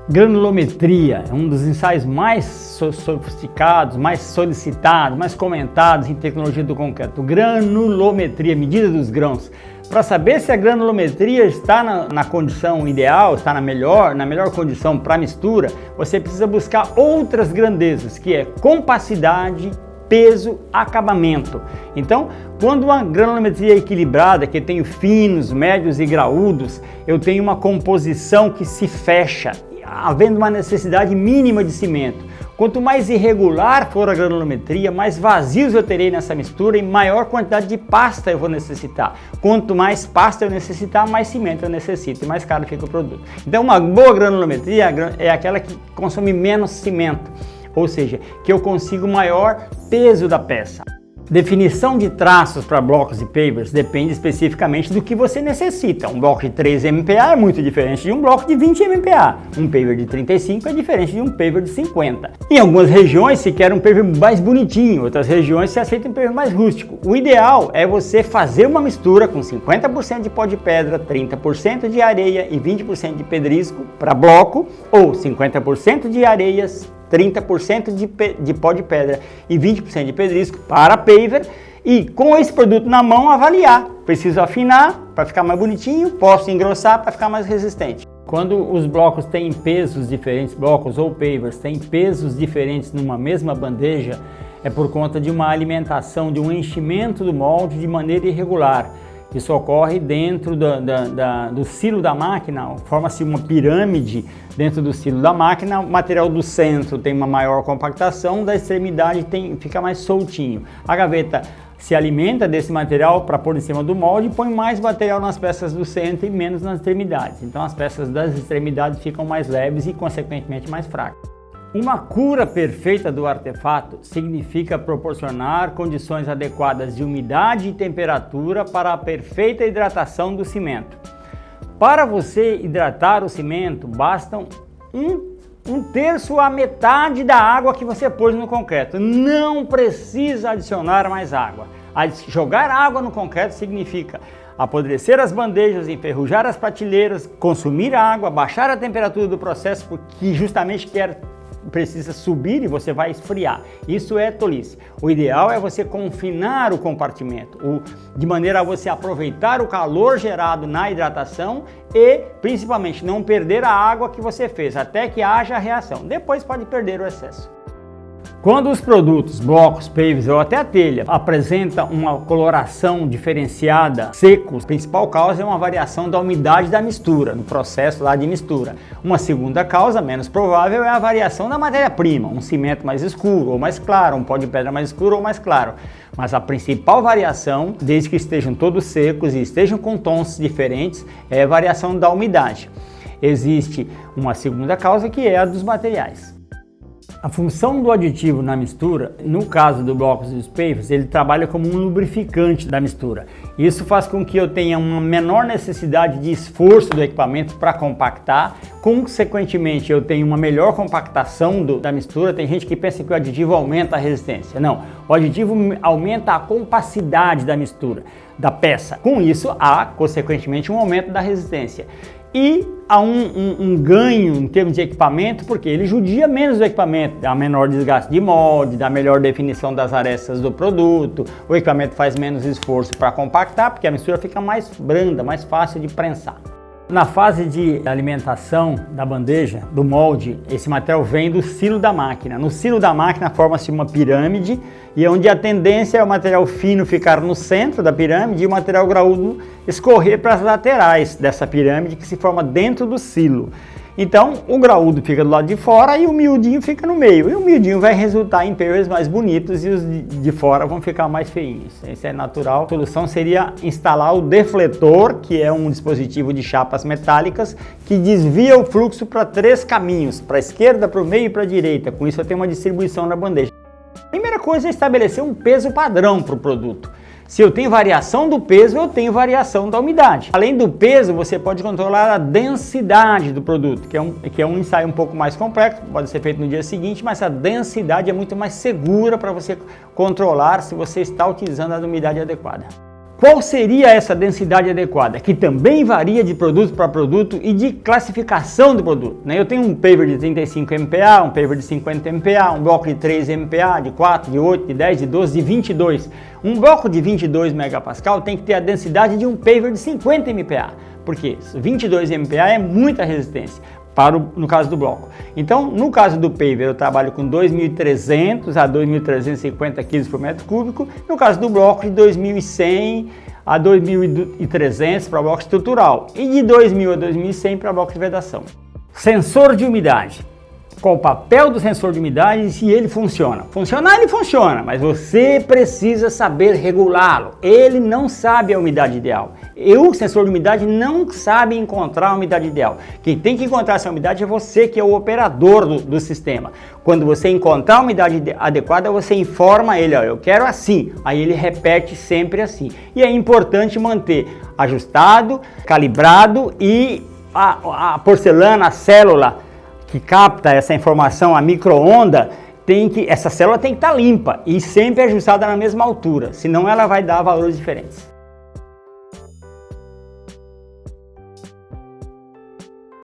Granulometria é um dos ensaios mais sofisticados, mais solicitados, mais comentados em tecnologia do concreto. Granulometria, medida dos grãos. Para saber se a granulometria está na condição ideal, está na melhor condição para mistura, você precisa buscar outras grandezas, que é compacidade, peso, acabamento. Então, quando uma granulometria é equilibrada, que eu tenho finos, médios e graúdos, eu tenho uma composição que se fecha, havendo uma necessidade mínima de cimento. Quanto mais irregular for a granulometria, mais vazios eu terei nessa mistura e maior quantidade de pasta eu vou necessitar. Quanto mais pasta eu necessitar, mais cimento eu necessito e mais caro fica o produto. Então, uma boa granulometria é aquela que consome menos cimento, ou seja, que eu consigo maior peso da peça. Definição de traços para blocos e pavers depende especificamente do que você necessita. Um bloco de 3 MPa é muito diferente de um bloco de 20 MPa. Um paver de 35 é diferente de um paver de 50. Em algumas regiões se quer um paver mais bonitinho, outras regiões se aceita um paver mais rústico. O ideal é você fazer uma mistura com 50% de pó de pedra, 30% de areia e 20% de pedrisco para bloco, ou 50% de areias, 30% de pó de pedra e 20% de pedrisco para paver, e com esse produto na mão avaliar. Preciso afinar para ficar mais bonitinho, posso engrossar para ficar mais resistente. Quando os blocos têm pesos diferentes, blocos ou pavers têm pesos diferentes numa mesma bandeja, é por conta de uma alimentação, de um enchimento do molde de maneira irregular. Isso ocorre dentro do silo da máquina, forma-se uma pirâmide dentro do silo da máquina, o material do centro tem uma maior compactação, da extremidade fica mais soltinho. A gaveta se alimenta desse material para pôr em cima do molde e põe mais material nas peças do centro e menos nas extremidades. Então as peças das extremidades ficam mais leves e consequentemente mais fracas. Uma cura perfeita do artefato significa proporcionar condições adequadas de umidade e temperatura para a perfeita hidratação do cimento. Para você hidratar o cimento, bastam um terço a metade da água que você pôs no concreto. Não precisa adicionar mais água. Jogar água no concreto significa apodrecer as bandejas, enferrujar as prateleiras, consumir água, baixar a temperatura do processo, porque justamente precisa subir e você vai esfriar. Isso é tolice. O ideal é você confinar o compartimento, de maneira a você aproveitar o calor gerado na hidratação e, principalmente, não perder a água que você fez, até que haja a reação. Depois pode perder o excesso. Quando os produtos, blocos, pavers ou até a telha apresentam uma coloração diferenciada, secos, a principal causa é uma variação da umidade da mistura, no processo lá de mistura. Uma segunda causa, menos provável, é a variação da matéria-prima, um cimento mais escuro ou mais claro, um pó de pedra mais escuro ou mais claro. Mas a principal variação, desde que estejam todos secos e estejam com tons diferentes, é a variação da umidade. Existe uma segunda causa que é a dos materiais. A função do aditivo na mistura, no caso do blocos e dos pavers, ele trabalha como um lubrificante da mistura. Isso faz com que eu tenha uma menor necessidade de esforço do equipamento para compactar, consequentemente eu tenho uma melhor compactação da mistura. Tem gente que pensa que o aditivo aumenta a resistência. Não, o aditivo aumenta a compacidade da mistura, da peça. Com isso, há, consequentemente, um aumento da resistência. E há um ganho em termos de equipamento, porque ele judia menos o equipamento, dá menor desgaste de molde, dá melhor definição das arestas do produto, o equipamento faz menos esforço para compactar, porque a mistura fica mais branda, mais fácil de prensar. Na fase de alimentação da bandeja, do molde, esse material vem do silo da máquina. No silo da máquina forma-se uma pirâmide, e onde a tendência é o material fino ficar no centro da pirâmide e o material graúdo escorrer para as laterais dessa pirâmide que se forma dentro do silo. Então o graúdo fica do lado de fora e o miudinho fica no meio. E o miudinho vai resultar em pavers mais bonitos e os de fora vão ficar mais feinhos. Isso é natural. A solução seria instalar o defletor, que é um dispositivo de chapas metálicas que desvia o fluxo para 3 caminhos, para a esquerda, para o meio e para a direita. Com isso eu tenho uma distribuição na bandeja. A primeira coisa é estabelecer um peso padrão para o produto. Se eu tenho variação do peso, eu tenho variação da umidade. Além do peso, você pode controlar a densidade do produto, que é um ensaio um pouco mais complexo, pode ser feito no dia seguinte, mas a densidade é muito mais segura para você controlar se você está utilizando a umidade adequada. Qual seria essa densidade adequada? Que também varia de produto para produto e de classificação do produto. Eu tenho um paver de 35 MPa, um paver de 50 MPa, um bloco de 3 MPa, de 4, de 8, de 10, de 12, de 22. Um bloco de 22 MPa tem que ter a densidade de um paver de 50 MPa. Por quê? 22 MPa é muita resistência. No caso do bloco. Então, no caso do paver, eu trabalho com 2.300 a 2.350 kg por metro cúbico. No caso do bloco, de 2.100 a 2.300 para bloco estrutural e de 2.000 a 2.100 para bloco de vedação. Sensor de umidade. Qual o papel do sensor de umidade e se ele funciona? Funcionar ele funciona, mas você precisa saber regulá-lo. Ele não sabe a umidade ideal. O sensor de umidade não sabe encontrar a umidade ideal. Quem tem que encontrar essa umidade é você, que é o operador do sistema. Quando você encontrar a umidade adequada, você informa ele, eu quero assim. Aí ele repete sempre assim. E é importante manter ajustado, calibrado e a porcelana, a célula que capta essa informação, a micro-onda, essa célula tem que estar limpa e sempre ajustada na mesma altura, senão ela vai dar valores diferentes.